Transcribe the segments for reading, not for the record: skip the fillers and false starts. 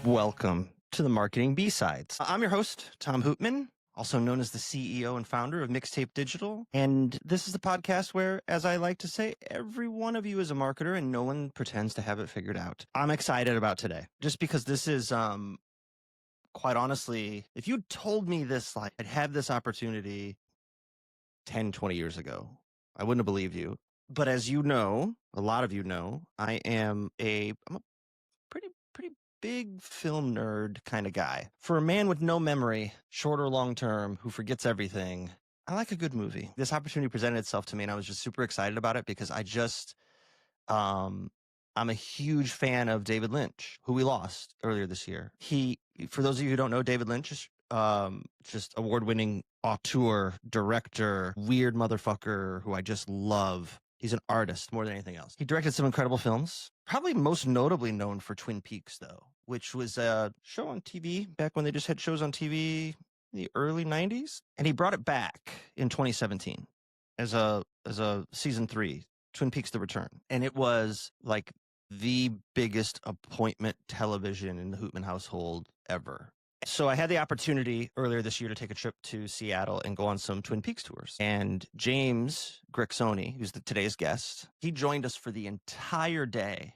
Welcome to the Marketing B-Sides. I'm your host, Tom Hoopman, also known as the CEO and founder of Mixtape Digital. And this is the podcast where, as I like to say, every one of you is a marketer and no one pretends to have it figured out. I'm excited about today just because this is, quite honestly, if you told me this, like I'd have this opportunity 10, 20 years ago, I wouldn't have believed you. But as you know, a lot of you know, I'm a pretty big film nerd kind of guy. For a man with no memory, short or long term, who forgets everything, I like a good movie. This opportunity presented itself to me and I was just super excited about it because um I'm a huge fan of David Lynch, who we lost earlier this year. For those of you who don't know, David Lynch is just award-winning auteur, director, weird motherfucker who I just love. He's an artist more than anything else. He directed some incredible films, probably most notably known for Twin Peaks, though, which was a show on TV back when they just had shows on TV in the early 90s. And he brought it back in 2017 as a season 3, Twin Peaks: The Return. And it was like the biggest appointment television in the Hoopman household ever. So I had the opportunity earlier this year to take a trip to Seattle and go on some Twin Peaks tours. And James Grixoni, who's today's guest, he joined us for the entire day.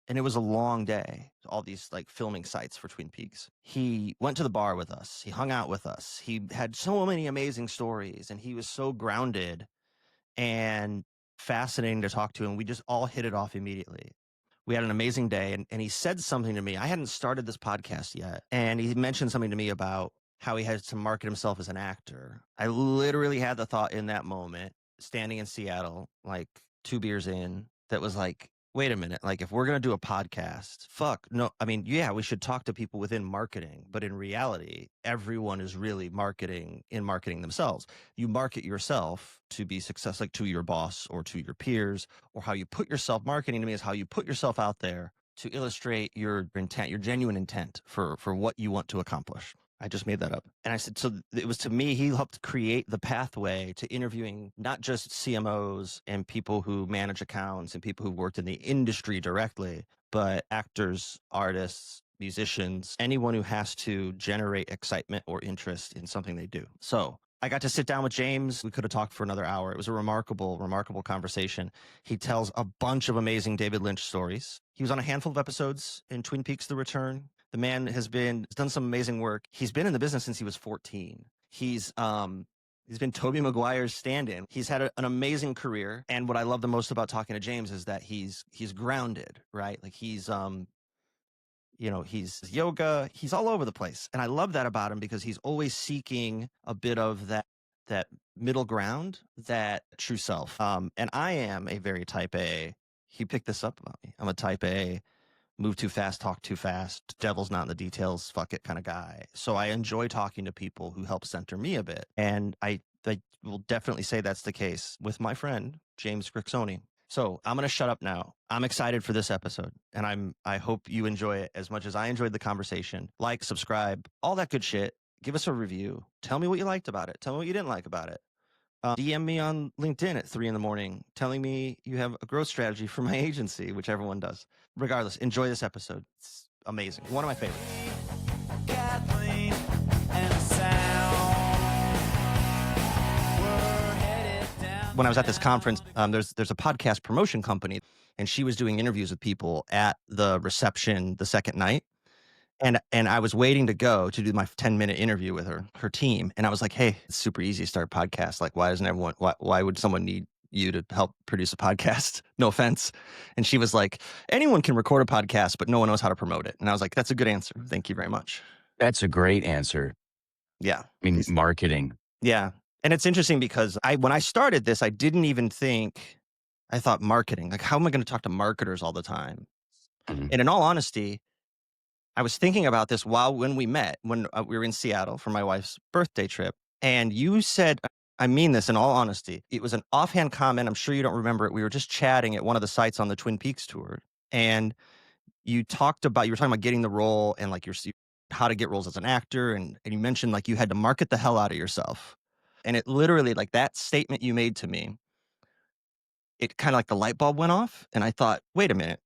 And it was a long day, all these like filming sites for Twin Peaks. He went to the bar with us. He hung out with us. He had so many amazing stories and he was so grounded and fascinating to talk to. And we just all hit it off immediately. We had an amazing day, and he said something to me. I hadn't started this podcast yet, and he mentioned something to me about how he had to market himself as an actor. I literally had the thought in that moment, standing in Seattle, like 2 beers in, that was like, wait a minute, like if we're going to do a podcast, no, I mean, yeah, we should talk to people within marketing, but in reality, everyone is really marketing themselves. You market yourself to be successful, like to your boss or to your peers, or how you put yourself. Marketing to me is how you put yourself out there to illustrate your intent, your genuine intent for what you want to accomplish. I just made that up. And I said, so it was, to me, he helped create the pathway to interviewing not just CMOs and people who manage accounts and people who worked in the industry directly, but actors, artists, musicians, anyone who has to generate excitement or interest in something they do. So I got to sit down with James. We could have talked for another hour. It was a remarkable conversation. He tells a bunch of amazing David Lynch stories. He was on a handful of episodes in Twin Peaks: The Return. The man has done some amazing work. He's been in the business since he was 14. He's been Tobey Maguire's stand-in. He's had an amazing career. And what I love the most about talking to James is that he's grounded, right? Like he's yoga, he's all over the place. And I love that about him because he's always seeking a bit of that middle ground, that true self. And I am a very type A. He picked this up about me. I'm a type A, move too fast, talk too fast, devil's not in the details, fuck it kind of guy. So I enjoy talking to people who help center me a bit. And I will definitely say that's the case with my friend, James Grixoni. So I'm going to shut up now. I'm excited for this episode, and I hope you enjoy it as much as I enjoyed the conversation. Like, subscribe, all that good shit. Give us a review. Tell me what you liked about it. Tell me what you didn't like about it. DM me on LinkedIn at 3 a.m. telling me you have a growth strategy for my agency, which everyone does. Regardless, enjoy this episode. It's amazing. One of my favorites. Kathleen and when I was at this conference, there's a podcast promotion company, and she was doing interviews with people at the reception the second night. And I was waiting to go to do my 10-minute interview with her team. And I was like, hey, it's super easy to start a podcast. Like, why would someone need you to help produce a podcast? No offense. And she was like, anyone can record a podcast, but no one knows how to promote it. And I was like, that's a good answer. Thank you very much. That's a great answer. Yeah. I mean, marketing. Yeah. And it's interesting because when I started this, I didn't even think, I thought marketing, like, how am I going to talk to marketers all the time? Mm-hmm. And in all honesty, I was thinking about this when we met, when we were in Seattle for my wife's birthday trip. And you said, I mean this in all honesty, it was an offhand comment. I'm sure you don't remember it. We were just chatting at one of the sites on the Twin Peaks tour. And you were talking about getting the role and like how to get roles as an actor. And you mentioned like you had to market the hell out of yourself. And it literally, like that statement you made to me, it kind of like the light bulb went off. And I thought, wait a minute,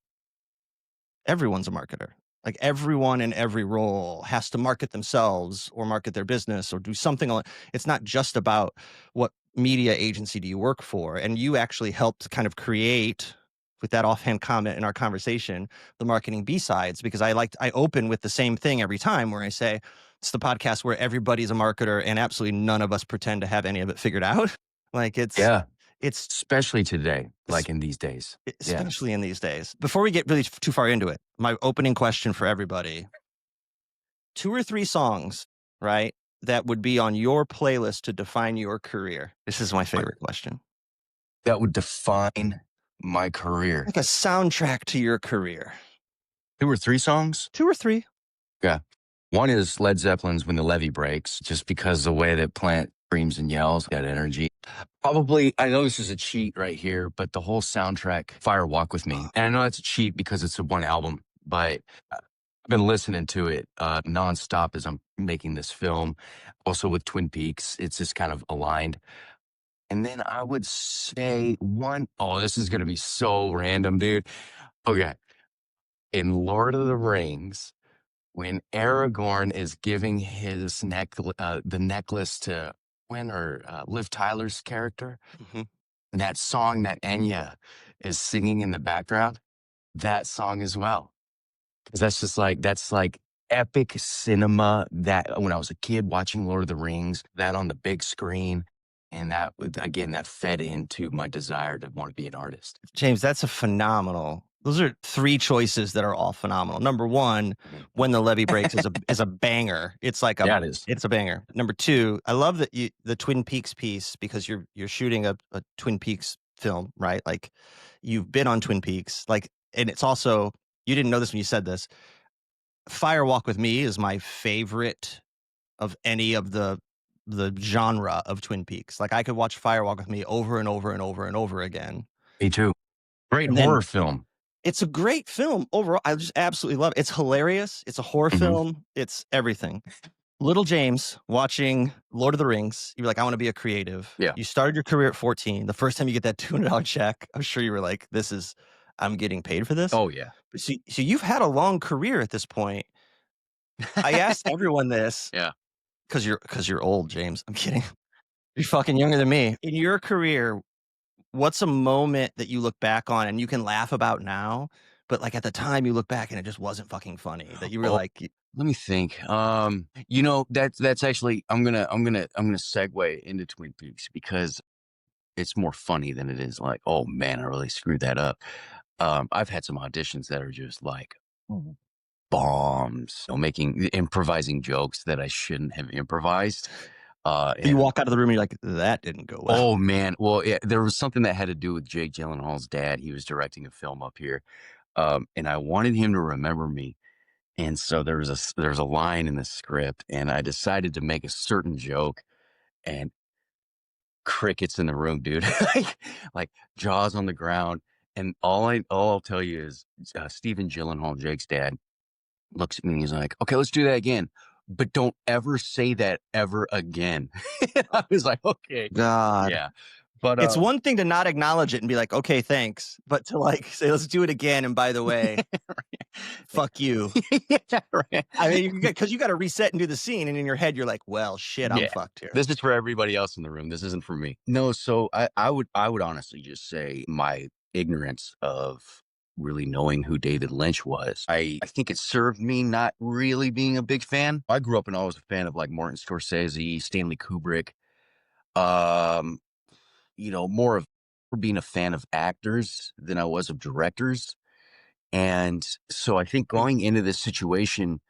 everyone's a marketer. Like everyone in every role has to market themselves or market their business or do something. It's not just about what media agency do you work for. And you actually helped kind of create, with that offhand comment in our conversation, the marketing B-sides, because I open with the same thing every time where I say, it's the podcast where everybody's a marketer and absolutely none of us pretend to have any of it figured out. Like Yeah. it's Especially today, like in these days. Yeah. especially in these days. Before we get really too far into it, my opening question for everybody: 2 or 3 songs, right, that would be on your playlist to define your career? This is my What favorite question. that would define my career. Like a soundtrack to your career. 2 or 3 songs? 2 or 3. Yeah. One is Led Zeppelin's When the Levee Breaks, just because the way that Plant screams and yells, that energy. Probably, I know this is a cheat right here, but the whole soundtrack, Fire Walk With Me. And I know it's a cheat because it's a one album, but I've been listening to it nonstop as I'm making this film. Also with Twin Peaks, it's just kind of aligned. And then I would say this is going to be so random, dude. Okay. In Lord of the Rings, when Aragorn is giving his the necklace to Liv Tyler's character, Mhm. and that song that Enya is singing in the background, that song as well. Because that's like epic cinema that when I was a kid watching Lord of the Rings, that on the big screen. And that fed into my desire to want to be an artist. James, that's a phenomenal. Those are 3 choices that are all phenomenal. Number 1, When the Levee Breaks is a banger. It's like Yeah, it is. it's a banger. Number 2, I love that the Twin Peaks piece, because you're shooting a Twin Peaks film, right? Like you've been on Twin Peaks, like, and it's also, you didn't know this when you said this. Fire Walk With Me is my favorite of any of the genre of Twin Peaks. Like I could watch Fire Walk With Me over and over and over and over again. Me too. Great And then horror film. it's a great film overall. I just absolutely love it. It's hilarious. It's a horror Mhm. film. It's everything. Little James watching Lord of the Rings, you're like, I want to be a creative. Yeah. You started your career at 14. The first time you get that $200 check, I'm sure you were like, I'm getting paid for this. Oh, yeah. But so you've had a long career at this point. I asked everyone this Yeah. because you're old, James. I'm kidding. You're fucking younger than me. In your career, what's a moment that you look back on and you can laugh about now, but like at the time you look back and it just wasn't fucking funny, that you were Oh, like, let me think. That's actually I'm gonna segue into Twin Peaks because it's more funny than it is like, oh man, I really screwed that up. I've had some auditions that are just like bombs, making improvising jokes that I shouldn't have improvised. you And walk out of the room and you're like, that didn't go well. oh man, well, yeah, there was something that had to do with Jake Gyllenhaal's dad. He was directing a film up here, and I wanted him to remember me. And so there's a line in the script, and I decided to make a certain joke, and crickets in the room, dude, like jaws on the ground. And all I'll tell you is Stephen Gyllenhaal, Jake's dad, looks at me and he's like, "Okay, let's do that again, but don't ever say that ever again." I was like, "Okay, God. yeah," but It's one thing to not acknowledge it and be like, okay, thanks. But to like say, let's do it again. And by the way, fuck you. yeah, right. I mean, because you got to reset and do the scene. And in your head, you're like, well, shit, I'm Yeah. fucked here. This is for everybody else in the room. This isn't for me. No, so I would honestly just say my ignorance of really knowing who David Lynch was. I think it served me not really being a big fan. I grew up and always a fan of like Martin Scorsese, Stanley Kubrick. Um, more of being a fan of actors than I was of directors. And so I think going into this situation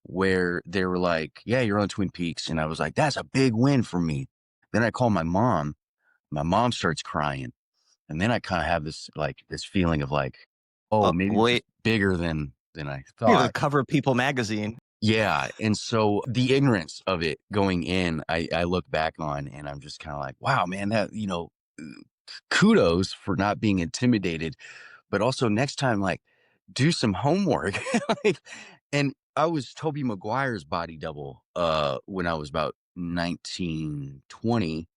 where they were like, yeah, you're on Twin Peaks. And I was like, that's a big win for me. Then I call my mom. My mom starts crying. And then I kind of have this feeling of like, oh, maybe this is Wait, bigger than I you're the thought. cover of People magazine. Yeah. And so the ignorance of it going in, I look back on and I'm just kind of like, wow, man, kudos for not being intimidated, but also next time, like, do some homework. Like, and I was Toby Maguire's body double when I was about 19, 20.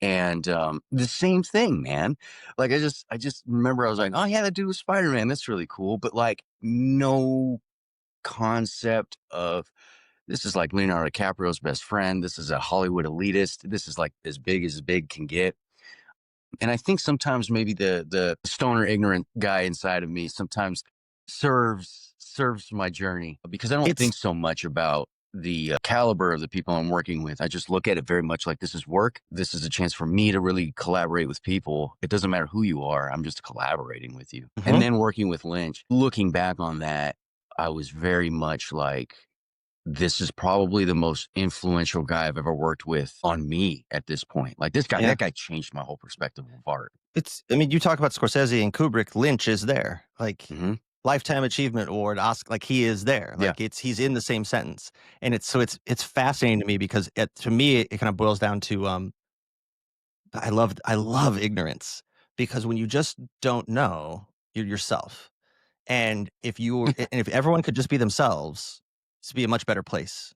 And the same thing, man. Like I just remember I was like, oh yeah, that dude was Spider-Man. That's really cool. But like no concept of this is like Leonardo DiCaprio's best friend. This is a Hollywood elitist. This is like as big can get. And I think sometimes maybe the stoner ignorant guy inside of me sometimes serves my journey because I don't It's think so much about the caliber of the people I'm working with. I just look at it very much like this is work. This is a chance for me to really collaborate with people. It doesn't matter who you are. I'm just collaborating with you. And Mhm. then working with Lynch, looking back on that, I was very much like, this is probably the most influential guy I've ever worked with on me at this point. Like Yeah. that guy changed my whole perspective of art. I mean, you talk about Scorsese and Kubrick, Lynch is there. Like Hmm. Lifetime Achievement Award, Oscar, like he is there. Yeah. Like he's in the same sentence. And it's fascinating to me because to me it kind of boils down to I love ignorance because when you just don't know, you're yourself. And if everyone could just be themselves, this would be a much better place.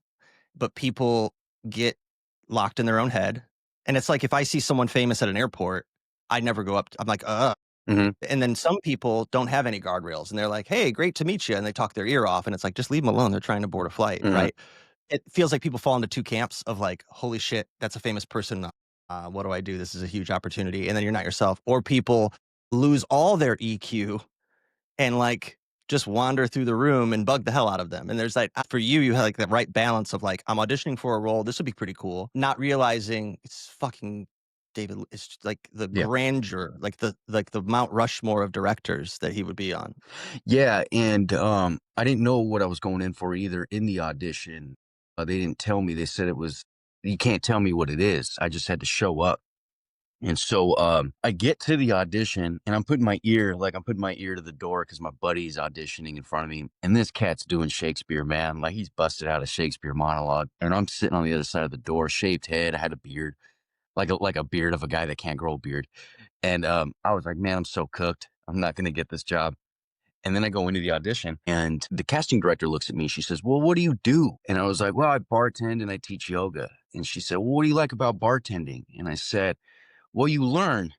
But people get locked in their own head. And it's like if I see someone famous at an airport, I never go up. I'm like, Hmm. and then some people don't have any guardrails and they're like, hey, great to meet you. And they talk their ear off. And it's like, just leave them alone. They're trying to board a flight. Hmm. Right. It feels like people fall into two camps of like, holy shit, that's a famous person. What do I do? This is a huge opportunity. And then you're not yourself. Or people lose all their EQ and like just wander through the room and bug the hell out of them. And there's like for you, you had like the right balance of like, I'm auditioning for a role. This would be pretty cool. Not realizing it's fucking David. It's just like the Yeah. grandeur, like the Mount Rushmore of directors that he would be on. Yeah. And I didn't know what I was going in for either in the audition. They didn't tell me. They said it was, you can't tell me what it is. I just had to show up. And so I get to the audition and I'm putting my ear to the door because my buddy's auditioning in front of me. And this cat's doing Shakespeare, man. Like he's busted out a Shakespeare monologue. And I'm sitting on the other side of the door, shaved head. I had a beard, like a beard of a guy that can't grow a beard. And I was like, man, I'm so cooked. I'm not going to get this job. And then I go into the audition and the casting director looks at me. She says, well, what do you do? And I was like, well, I bartend and I teach yoga. And she said, well, what do you like about bartending? And I said, well, you learn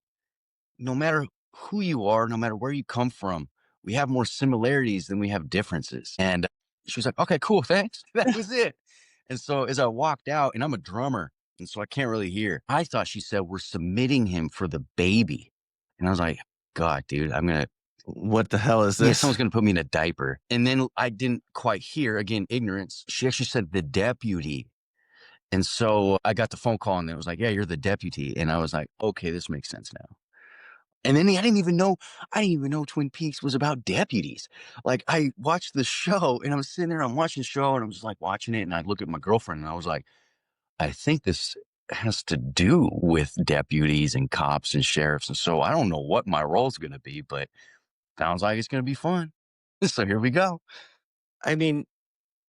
no matter who you are, no matter where you come from, we have more similarities than we have differences. And she was like, okay, cool, thanks. That was it. And so as I walked out, and I'm a drummer, and so I can't really hear, I thought she said, we're submitting him for the baby. And I was like, God, dude, What the hell is yeah, this? someone's going to put me in a diaper. And then I didn't quite hear, again, ignorance. She actually said the deputy. And so I got the phone call and it was like, yeah, you're the deputy. And I was like, okay, this makes sense now. And then I didn't even know Twin Peaks was about deputies. Like I watched the show and I'm sitting there, I'm watching the show and I'm just like watching it. And I looked at my girlfriend and I was like, I think this has to do with deputies and cops and sheriffs. And so I don't know what my role's going to be, but sounds like it's going to be fun. So here we go. I mean,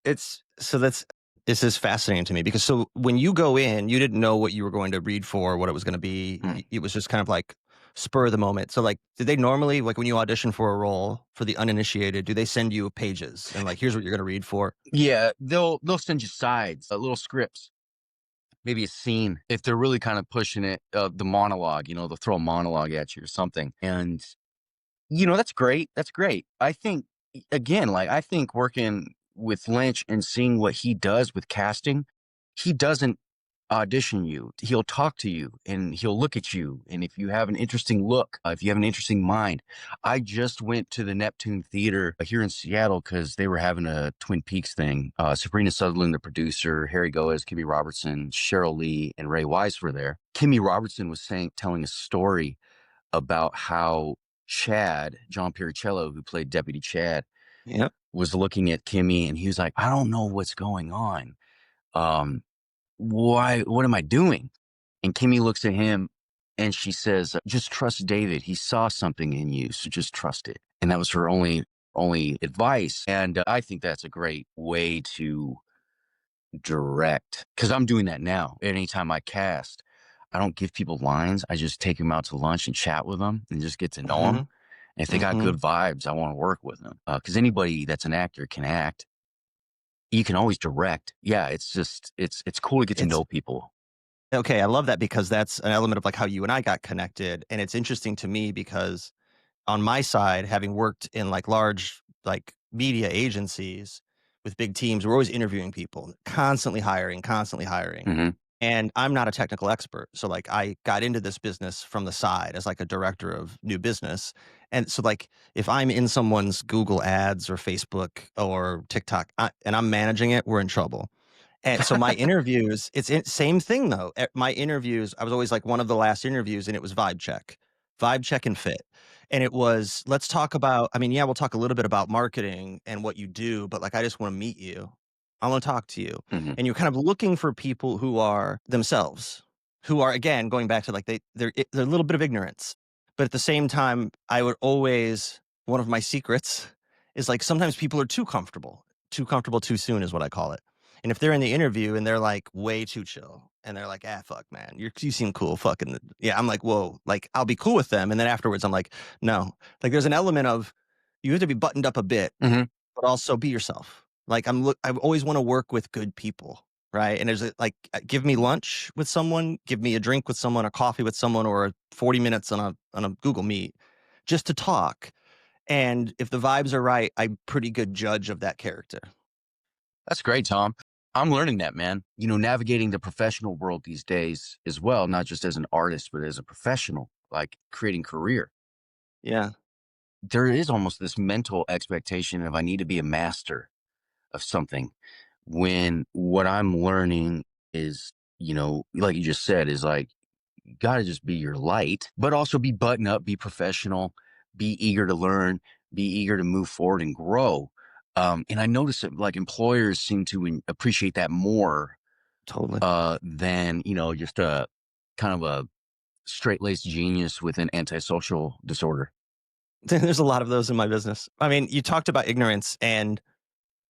this is fascinating to me because so when you go in, you didn't know what you were going to read for, what it was going to be. Mm. It was just kind of like spur of the moment. So like, did they normally like when you audition for a role for the uninitiated, do they send you pages and like, here's what you're going to read for? Yeah, they'll send you sides, little scripts, maybe a scene if they're really kind of pushing it. The monologue, they'll throw a monologue at you or something, and that's great. That's great. I think, again, like, I think working with Lynch and seeing what he does with casting, he doesn't audition you. He'll talk to you and he'll look at you. And if you have an interesting look, if you have an interesting mind, I just went to the Neptune Theater here in Seattle because they were having a Twin Peaks thing. Sabrina Sutherland, the producer, Harry Goes, Kimmy Robertson, Cheryl Lee, and Ray Wise were there. Kimmy Robertson was telling a story about how Chad, John Piricello, who played Deputy Chad, Yeah. was looking at Kimmy and he was like, I don't know what's going on. What am I doing? And Kimmy looks at him and she says, just trust David. He saw something in you, so just trust it. And that was her only advice. And I think that's a great way to direct because I'm doing that now. Anytime I cast, I don't give people lines. I just take them out to lunch and chat with them and just get to know them. Hmm. And if they got Hmm. good vibes, I want to work with them because anybody that's an actor can act. You can always direct. Yeah, it's just it's cool to get to It's know people. okay. I love that because that's an element of like how you and I got connected. And it's interesting to me because on my side, having worked in like large like media agencies, with big teams. We're always interviewing people, constantly hiring, constantly hiring. Hmm. And I'm not a technical expert. So like I got into this business from the side as like a director of new business. And so like if I'm in someone's Google ads or Facebook or TikTok and I'm managing it, we're in trouble. And so my interviews, same thing though. My interviews, I was always like one of the last interviews, and it was vibe check and fit. And it was, let's talk about, I mean, yeah, we'll talk a little bit about marketing and what you do, but like, I just want to meet you. I want to talk to you. Hmm. And you're kind of looking for people who are themselves, who are, again, going back to like, they're a little bit of ignorance. But at the same time, I would always, one of my secrets is like, sometimes people are too comfortable too soon is what I call it. And if they're in the interview and they're like way too chill and they're like, ah, fuck, man, you seem cool. Fucking, yeah. I'm like, whoa, like I'll be cool with them. And then afterwards, I'm like, no, like there's an element of you have to be buttoned up a bit, Hmm. but also be yourself. Like I always want to work with good people. Right. And like, give me lunch with someone, give me a drink with someone, a coffee with someone, or 40 minutes on a Google Meet just to talk. And if the vibes are right, I'm pretty good judge of that character. That's great, Tom. I'm learning that, man. Navigating the professional world these days as well, not just as an artist, but as a professional, like creating career. Yeah. There is almost this mental expectation of I need to be a master of something when what I'm learning is, like you just said, is like, you got to just be your light, but also be button up, be professional, be eager to learn, be eager to move forward and grow. And I notice that like employers seem to appreciate that more Totally. than, just a kind of a straight laced genius with an antisocial disorder. There's a lot of those in my business. I mean, you talked about ignorance, and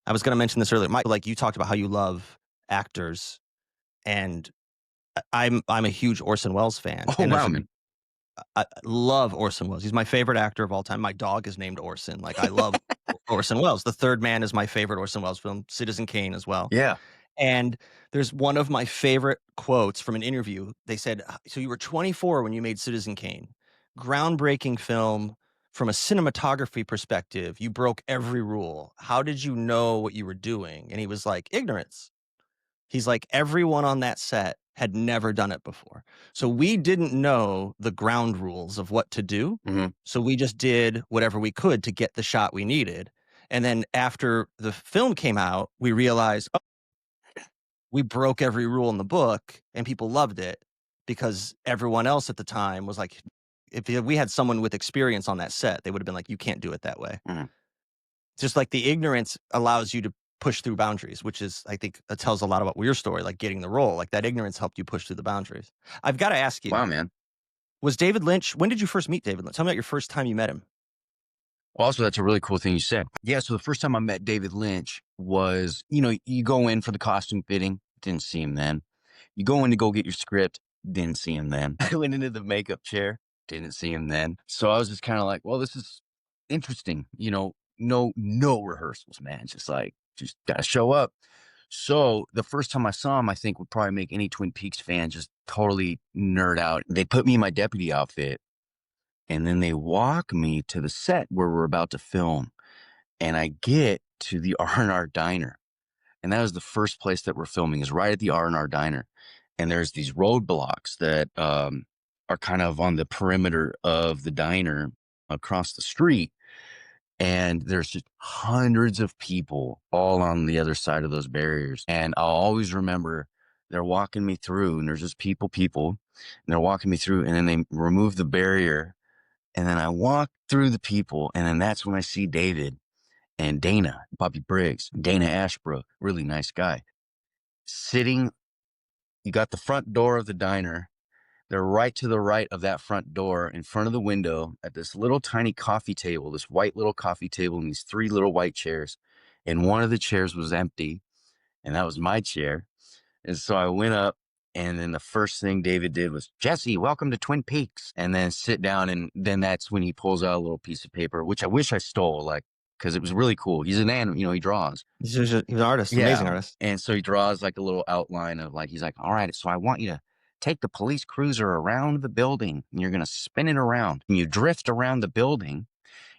I was going to mention this earlier. Like you talked about how you love actors, and I'm a huge Orson Welles fan, Oh, and wow, man. I love Orson Welles. He's my favorite actor of all time. My dog is named Orson. Like I love Orson Welles. The Third Man is my favorite Orson Welles film. Citizen Kane as well. Yeah. And there's one of my favorite quotes from an interview. They said, so you were 24 when you made Citizen Kane. Groundbreaking film from a cinematography perspective. You broke every rule. How did you know what you were doing? And he was like, ignorance. He's like, everyone on that set had never done it before. So we didn't know the ground rules of what to do. Hmm. So we just did whatever we could to get the shot we needed. And then after the film came out, we realized, we broke every rule in the book and people loved it because everyone else at the time was like, if we had someone with experience on that set, they would have been like, you can't do it that way. Hmm. Just like the ignorance allows you to push through boundaries, which is, I think, it tells a lot about your story, like getting the role. Like that ignorance helped you push through the boundaries. I've got to ask you, Wow, man. was David Lynch, when did you first meet David Lynch? Tell me about your first time you met him. Also, that's a really cool thing you said. Yeah. So the first time I met David Lynch was, you go in for the costume fitting, didn't see him then. You go in to go get your script, didn't see him then. I went into the makeup chair, didn't see him then. So I was just kind of like, well, this is interesting. No rehearsals, man. Just gotta show up. So the first time I saw him, I think would probably make any Twin Peaks fan just totally nerd out. They put me in my deputy outfit and then they walk me to the set where we're about to film. And I get to the R&R Diner. And that was the first place that we're filming, is right at the R&R Diner. And there's these roadblocks that are kind of on the perimeter of the diner across the street. And there's just hundreds of people all on the other side of those barriers. And I'll always remember they're walking me through, and there's just people, and they're walking me through, and then they remove the barrier. And then I walk through the people, and then that's when I see David and Dana, Bobby Briggs, Dana Ashbrook, really nice guy, sitting. You got the front door of the diner. They're right to the right of that front door in front of the window at this little tiny coffee table, this white little coffee table, and these three little white chairs. And one of the chairs was empty, and that was my chair. And so I went up, and then the first thing David did was, Jesse, welcome to Twin Peaks. And then sit down, and then that's when he pulls out a little piece of paper, which I wish I stole, like, because it was really cool. He's an animal, he draws. He's an artist, amazing Yeah. artist. And so he draws like a little outline of like, he's like, all right, so I want you to take the police cruiser around the building, and you're going to spin it around, and you drift around the building.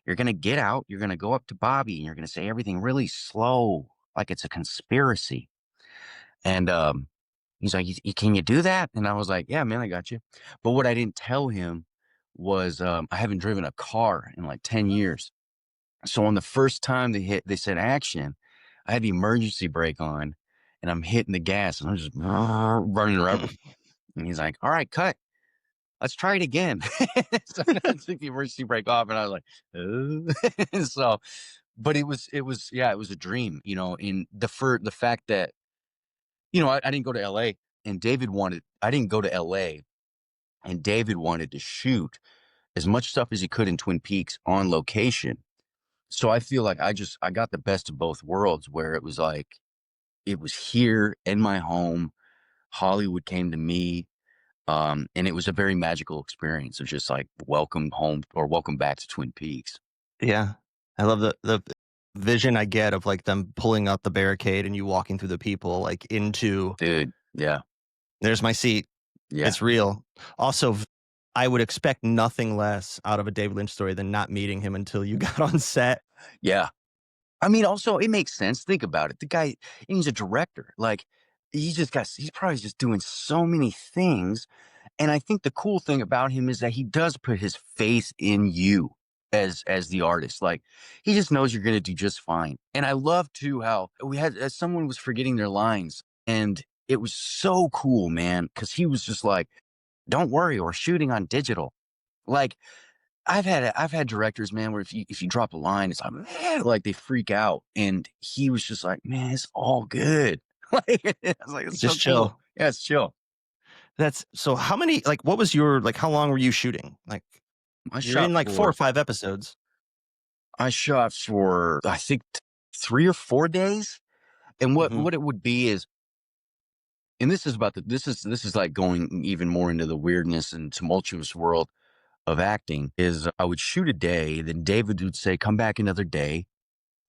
You're going to get out. You're going to go up to Bobby, and you're going to say everything really slow. like it's a conspiracy. And he's like, Can you do that?" And I was like, "Yeah, man, I got you." But what I didn't tell him was I haven't driven a car in like 10 years. So on the first time they said action, I had the emergency brake on and I'm hitting the gas and I'm just running rubber. And he's like, "All right, cut. Let's try it again." So I took the emergency brake off and I was like, so, but yeah, it was a dream, in the fact that, I didn't go to LA and I didn't go to LA and David wanted to shoot as much stuff as he could in Twin Peaks on location. So I feel like I got the best of both worlds where it was like, it was here in my home. Hollywood came to me. And it was a very magical experience of just like welcome home or welcome back to Twin Peaks. Yeah. I love the vision I get of like them pulling up the barricade and you walking through the people like into, Dude. Yeah. there's my seat. Yeah. It's real. Also, I would expect nothing less out of a David Lynch story than not meeting him until you got on set. Yeah. I mean, also, it makes sense. Think about it. The guy, and he's a director. Like, he's probably just doing so many things. And I think the cool thing about him is that he does put his faith in you as the artist. Like, he just knows you're going to do just fine. And I love too how we had, as someone was forgetting their lines, and it was so cool, man, because he was just like, "Don't worry, we're shooting on digital." Like, I've had directors, man, where if you drop a line, it's like, man, like they freak out. And he was just like, "Man, it's all good." Like, I was like, "It's so Just cool." chill. Yeah, it's chill. That's so how many like what was your like how long were you shooting? Like I you're shot in like 4 or for 5 episodes. I shot for I think 3 or 4 days. And what Mhm. what it would be is, and this is like going even more into the weirdness and tumultuous world of acting, is I would shoot a day, then David would say, "Come back another day,"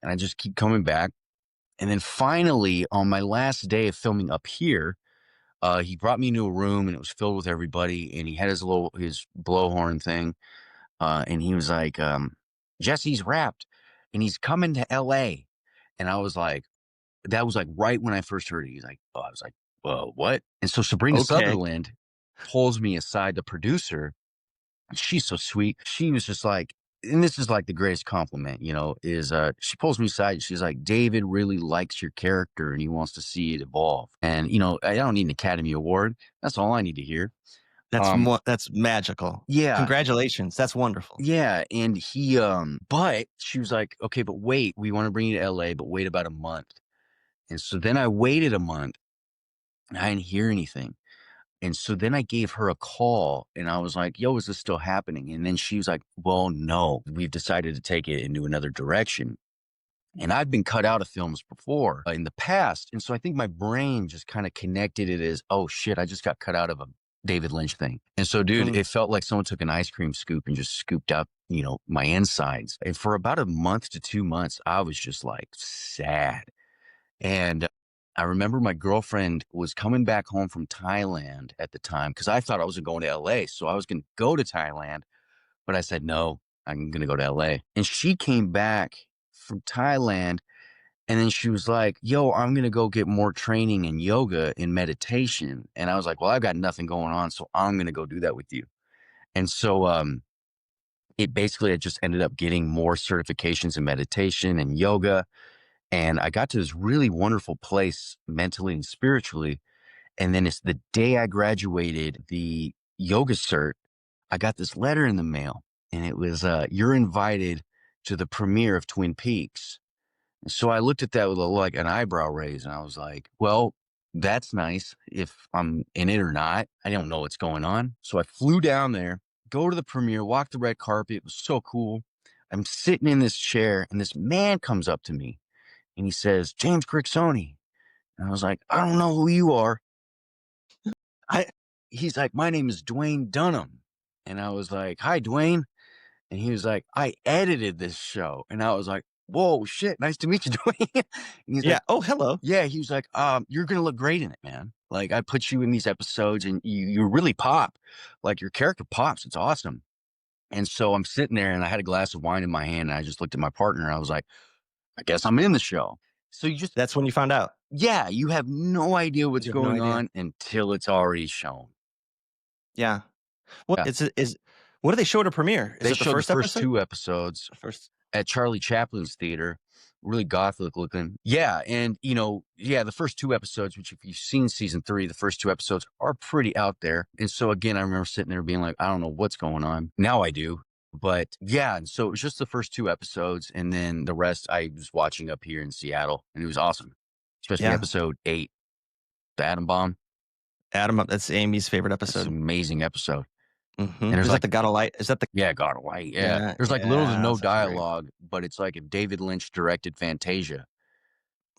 and I just keep coming back. And then finally, on my last day of filming up here, he brought me into a room and it was filled with everybody. And he had his blowhorn thing, and he was like, "Jesse's wrapped, and he's coming to L.A." And I was like, that was like right when I first heard it. He's like, oh, I was like, what? And so Sabrina Okay. Sutherland pulls me aside, the producer. She's so sweet. She was just like, and this is like the greatest compliment, is she pulls me aside and she's like, "David really likes your character and he wants to see it evolve." And I don't need an Academy Award. That's all I need to hear. Um, That's magical. yeah, Congratulations. That's wonderful. yeah. And but she was like, "Okay, but wait, we want to bring you to LA, but wait about a month." And so then I waited a month and I didn't hear anything. And so then I gave her a call and I was like, "Yo, is this still happening?" And then she was like, "Well, no, we've decided to take it into another direction." And I've been cut out of films before in the past. And so I think my brain just kind of connected it as, "Oh shit, I just got cut out of a David Lynch thing." And so, dude, Mm. it felt like someone took an ice cream scoop and just scooped up, my insides. And for about a month to 2 months, I was just like sad. And I remember my girlfriend was coming back home from Thailand at the time because I thought I wasn't going to LA. So I was going to go to Thailand, but I said, "No, I'm going to go to LA." And she came back from Thailand and then she was like, "Yo, I'm going to go get more training in yoga and meditation." And I was like, "Well, I've got nothing going on, so I'm going to go do that with you." And so, I just ended up getting more certifications in meditation and yoga. And I got to this really wonderful place mentally and spiritually. And then it's the day I graduated the yoga cert, I got this letter in the mail and it was, "You're invited to the premiere of Twin Peaks." And so I looked at that with like an eyebrow raise and I was like, "Well, that's nice if I'm in it or not. I don't know what's going on." So I flew down there, go to the premiere, walk the red carpet. It was so cool. I'm sitting in this chair and this man comes up to me and he says, "James Grixoni." And I was like, "I don't know who you are." I He's like, "My name is Dwayne Dunham." And I was like, "Hi, Dwayne." And he was like, "I edited this show." And I was like, "Whoa, shit. Nice to meet you, Dwayne." And he's yeah. like, Oh, hello. "Yeah." He was like, "You're going to look great in it, man. Like I put you in these episodes and you really pop. Like your character pops. It's awesome." And so I'm sitting there and I had a glass of wine in my hand and I just looked at my partner. I was like, "I guess I'm in the show." So you just, That's when you found out. yeah, you have no idea what's You have no going idea. on until it's already shown. Yeah. What Yeah. is what do they show at a premiere? Is They it the showed the first first episode? 2 episodes First. at Charlie Chaplin's theater, really gothic looking. Yeah, and yeah, the first 2 episodes, which if you've seen season 3, the first 2 episodes are pretty out there. And so again, I remember sitting there being like, I don't know what's going on. Now I do. But yeah, and so it was just the first 2 episodes, and then the rest I was watching up here in Seattle, and it was awesome. Especially Yeah. episode 8, the atom bomb. Adam, that's Amy's favorite It's episode. an amazing episode. And there's Is that like, the God of Light? Is that the yeah, God of Light, yeah. Yeah, There's like little to yeah, no that's such a great dialogue, but it's like if David Lynch directed Fantasia.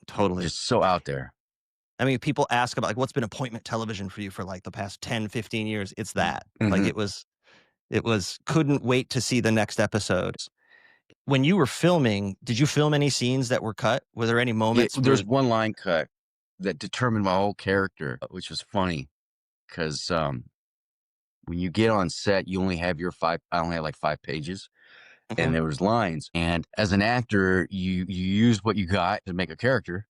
totally. Just so out there. I mean, people ask about, like, what's been appointment television for you for, like, the past 10, 15 years? It's that. Like, Mhm. it was couldn't wait to see the next episode. When you were filming, did you film any scenes that were cut? Were there any Yeah, moments where there's one line cut that determined my whole character, which was funny because when you get on set, you only have I only had like 5 pages, and Mhm, there was lines. And as an actor, you use what you got to make a character.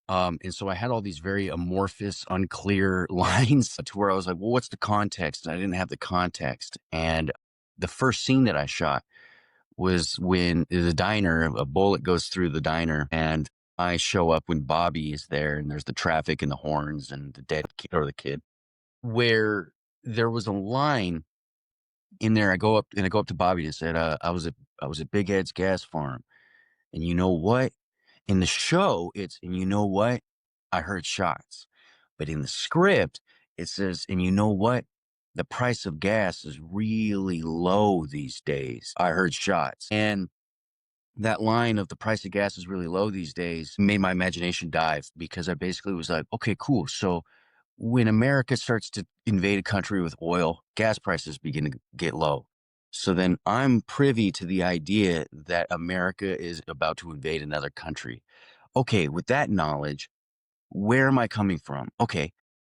And so I had all these very amorphous, unclear lines to where I was like, well, what's the context? And I didn't have the context. And the first scene that I shot was when the diner, a bullet goes through the diner, and I show up when Bobby is there, and there's the traffic and the horns and the dead kid or the kid. Where there was a line in there, I go up to Bobby and said, I was at Big Ed's gas farm, and you know what? In the show, it's and you know what? I heard shots. But in the script, it says, and you know what? The price of gas is really low these days. I heard shots. And that line of the price of gas is really low these days made my imagination dive because I basically was like, okay, cool. So when America starts to invade a country with oil, gas prices begin to get low. So then I'm privy to the idea that America is about to invade another country. Okay, with that knowledge, where am I coming from? Okay,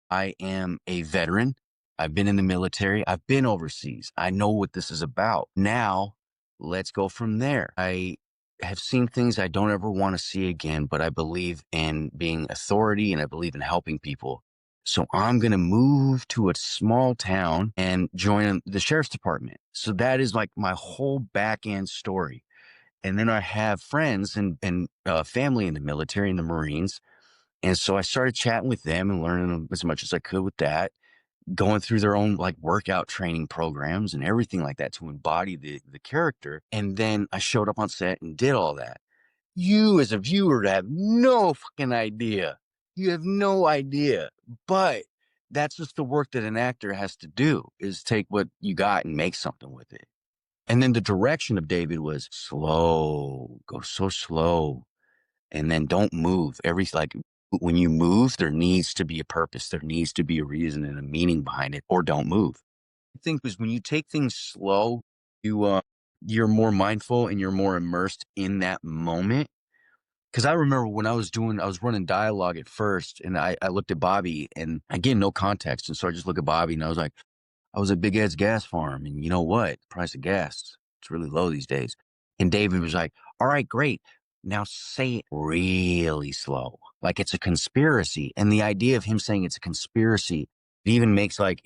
I am a veteran. I've been in the military. I've been overseas. I know what this is about. Now, let's go from there. I have seen things I don't ever want to see again, but I believe in being authority and I believe in helping people. So I'm going to move to a small town and join the sheriff's department. So that is like my whole back end story. And then I have friends and family in the military and the Marines. And so I started chatting with them and learning as much as I could with that, going through their own like workout training programs and everything like that to embody the character. And then I showed up on set and did all that. You as a viewer have no fucking idea. You have no idea. But that's just the work that an actor has to do is take what you got and make something with it. And then the direction of David was slow, go so slow, and then don't move. Like when you move, there needs to be a purpose. There needs to be a reason and a meaning behind it, or don't move. I think because when you take things slow, you're more mindful and you're more immersed in that moment. Because I remember when I was running dialogue at first, and I looked at Bobby, and again, no context, and so I just look at Bobby, and I was like, I was at Big Ed's gas farm, and you know what? The price of gas, it's really low these days. And David was like, all right, great. Now say it really slow, like it's a conspiracy. And the idea of him saying it's a conspiracy, it even makes like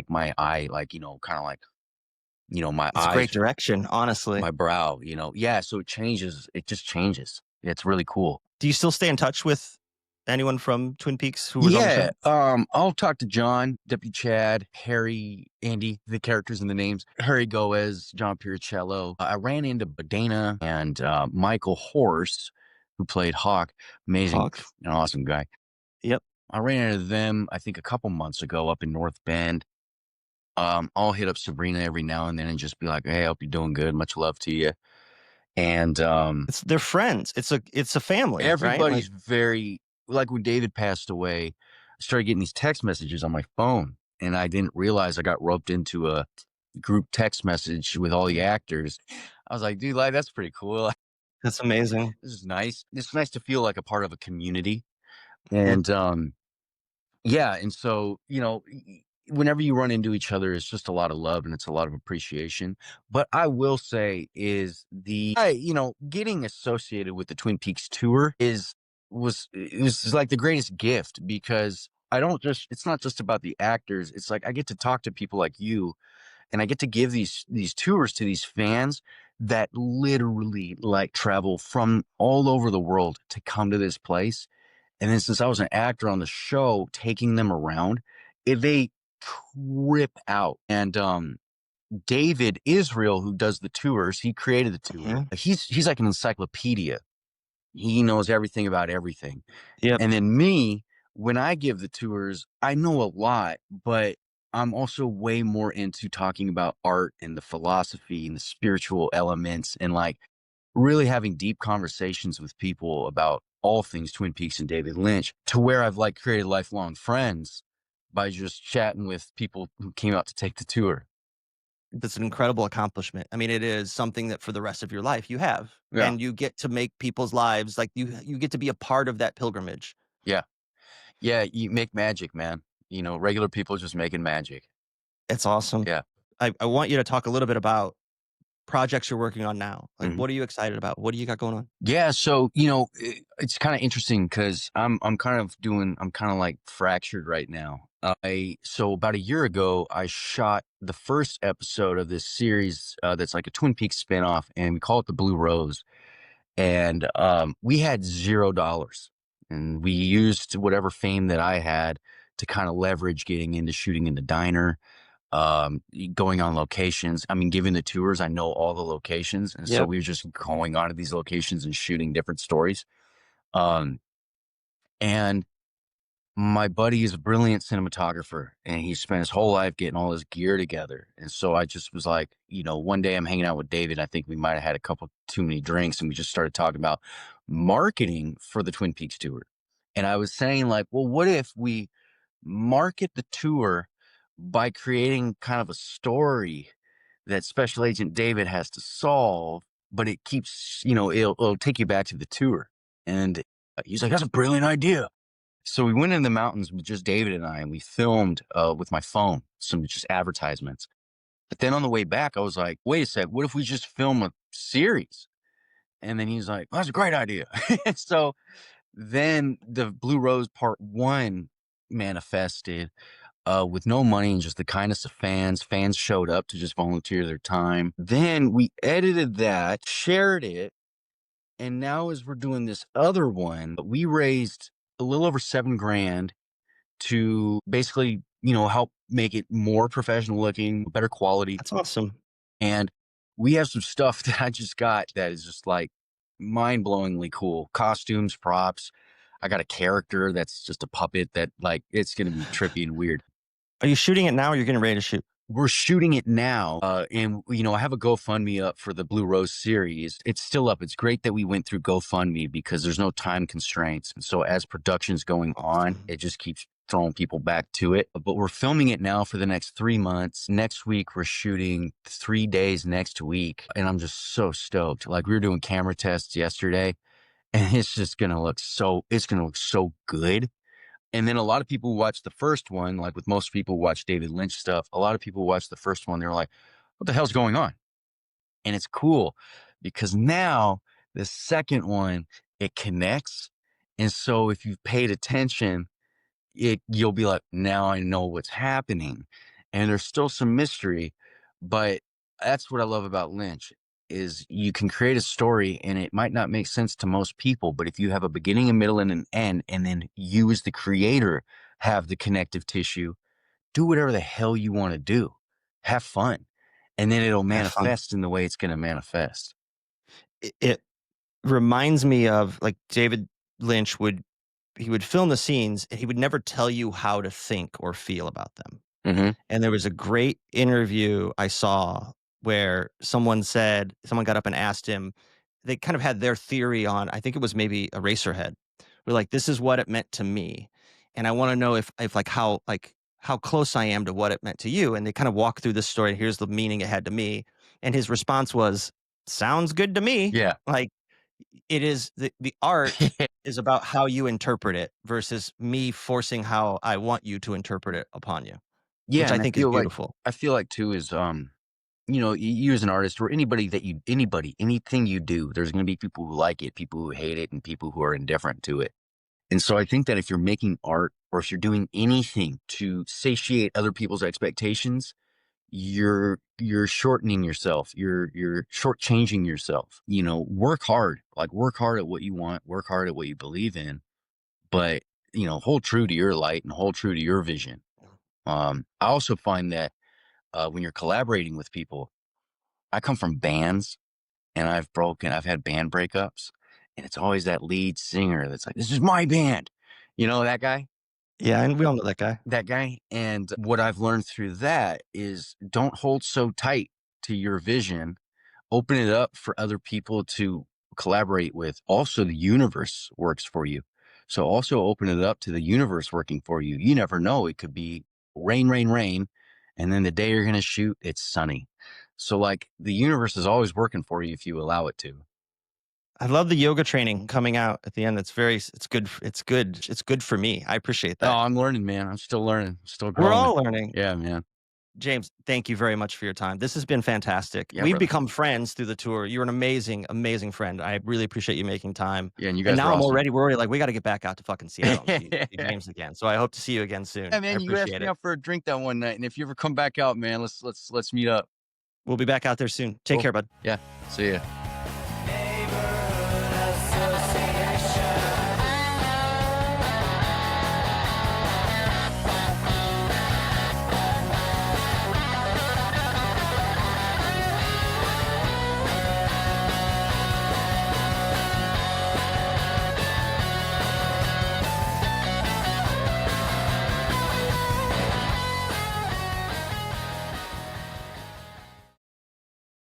my eye, like, kind of like, my it's great eyes, direction, honestly. my brow, yeah. So it just changes. It's really cool. Do you still stay in touch with anyone from Twin Peaks who was on the Yeah, show? I'll talk to John, Deputy Chad, Harry, Andy, the characters and the names, Harry Goez, John Piricello. I ran into Dana and Michael Horse, who played Hawk. Amazing, Hawk? an awesome guy. Yep. I ran into them, I think, a couple months ago up in North Bend. I'll hit up Sabrina every now and then and just be like, hey, I hope you're doing good. Much love to you. And They're friends. It's a family, right? Like, everybody's very, like when David passed away, I started getting these text messages on my phone, and I didn't realize I got roped into a group text message with all the actors. I was like, dude, like, that's pretty cool. that's amazing. This is nice. It's nice to feel like a part of a community. It And yeah, and so, whenever you run into each other, it's just a lot of love and it's a lot of appreciation. But I will say is getting associated with the Twin Peaks tour is it was like the greatest gift because I don't just it's not just about the actors. It's like I get to talk to people like you and I get to give these tours to these fans that literally like travel from all over the world to come to this place. And then since I was an actor on the show, taking them around, they trip out. And David Israel, who does the tours, he created the tour. Mhm. He's like an encyclopedia. He knows everything about everything. Yep. And then me, when I give the tours, I know a lot, but I'm also way more into talking about art and the philosophy and the spiritual elements and like really having deep conversations with people about all things Twin Peaks and David Lynch to where I've like created lifelong friends by just chatting with people who came out to take the tour. That's an incredible accomplishment. I mean, it is something that for the rest of your life you have, Yeah. and you get to make people's lives like you get to be a part of that pilgrimage. Yeah. Yeah. You make magic, man. You know, regular people just making magic. It's awesome. Yeah. I want you to talk a little bit about projects you're working on now. Like, Mhm. what are you excited about? What do you got going on? Yeah, so it's kind of interesting because I'm kind of like fractured right now. I so about a year ago I shot the first episode of this series that's like a Twin Peaks spinoff, and we call it the Blue Rose. And we had $0, and we used whatever fame that I had to kind of leverage getting into shooting in the diner, going on locations. I mean, giving the tours, I know all the locations. And so Yep. we were just going onto these locations and shooting different stories. Um, and my buddy is a brilliant cinematographer and he spent his whole life getting all his gear together. And so I just was like, one day I'm hanging out with David. I think we might have had a couple too many drinks and we just started talking about marketing for the Twin Peaks tour. And I was saying like, well, what if we market the tour by creating kind of a story that Special Agent David has to solve, but it keeps, it'll take you back to the tour. And he's like, that's a brilliant idea. So we went in the mountains with just David and I, and we filmed with my phone some just advertisements. But then on the way back, I was like, wait a sec, what if we just film a series? And then he's like, well, that's a great idea. So then the Blue Rose Part 1 manifested with no money and just the kindness of fans. Fans showed up to just volunteer their time. Then we edited that, shared it, and now as we're doing this other one, we raised a little over 7 grand to basically, help make it more professional looking, better quality. That's awesome. And we have some stuff that I just got that is just like mind blowingly cool. Costumes, props. I got a character that's just a puppet that like it's gonna be trippy and weird. Are you shooting it now or you're getting ready to shoot? We're shooting it now, and I have a GoFundMe up for the Blue Rose series. It's still up. It's great that we went through GoFundMe because there's no time constraints. And so as production's going on, Awesome. it just keeps throwing people back to it. But we're filming it now for the next 3 months. Next week, we're shooting 3 days next week. And I'm just so stoked. Like we were doing camera tests yesterday and it's going to look so good. And then a lot of people who watch the first one, like with most people who watch David Lynch stuff, a lot of people who watch the first one, they're like, what the hell's going on? And it's cool because now the second one, it connects. And so if you've paid attention, you'll be like, now I know what's happening. And there's still some mystery, but that's what I love about Lynch is you can create a story and it might not make sense to most people, but if you have a beginning, a middle, and an end, and then you as the creator have the connective tissue, do whatever the hell you want to do. Have fun. And then it'll Have fun. manifest in the way it's going to manifest. It reminds me of like David Lynch would film the scenes and he would never tell you how to think or feel about them. Hmm. And there was a great interview I saw where someone got up and asked him, they kind of had their theory on, I think it was maybe Eraserhead. We're like, this is what it meant to me. And I want to know if how close I am to what it meant to you. And they kind of walk through this story. And here's the meaning it had to me. And his response was, sounds good to me. Yeah. Like it is the art is about how you interpret it versus me forcing how I want you to interpret it upon you, which Yeah. I And think is beautiful. I feel like too is, you as an artist or anything you do, there's going to be people who like it, people who hate it, and people who are indifferent to it. And so I think that if you're making art or if you're doing anything to satiate other people's expectations, you're shortening yourself. You're shortchanging yourself. Work hard. Like, work hard at what you want, work hard at what you believe in, but hold true to your light and hold true to your vision. I also find that when you're collaborating with people, I come from bands and I've had band breakups, and it's always that lead singer that's like, this is my band. That guy? Yeah, and we all know that guy. That guy. And what I've learned through that is don't hold so tight to your vision. Open it up for other people to collaborate with. Also, the universe works for you. So also open it up to the universe working for you. You never know. It could be rain, rain, rain. And then the day you're going to shoot, it's sunny. So like, the universe is always working for you if you allow it to. I love the yoga training coming out at the end. It's good. It's good. It's good for me. I appreciate Oh, that. I'm learning, man. I'm still learning, still We're growing. all learning. Yeah, man. James, thank you very much for your time. This has been fantastic. Yeah, We've brother. become friends through the tour. You're an amazing, amazing friend. I really appreciate you making time. Yeah, and you And guys now are I'm awesome. already worried, like, we got to get back out to fucking Seattle and see James again. So I hope to see you again soon. Yeah, I man, you asked appreciate me it. out for a drink that one night, and if you ever come back out, man, let's meet up. We'll be back out there soon. Take Cool. care, bud. Yeah, see ya.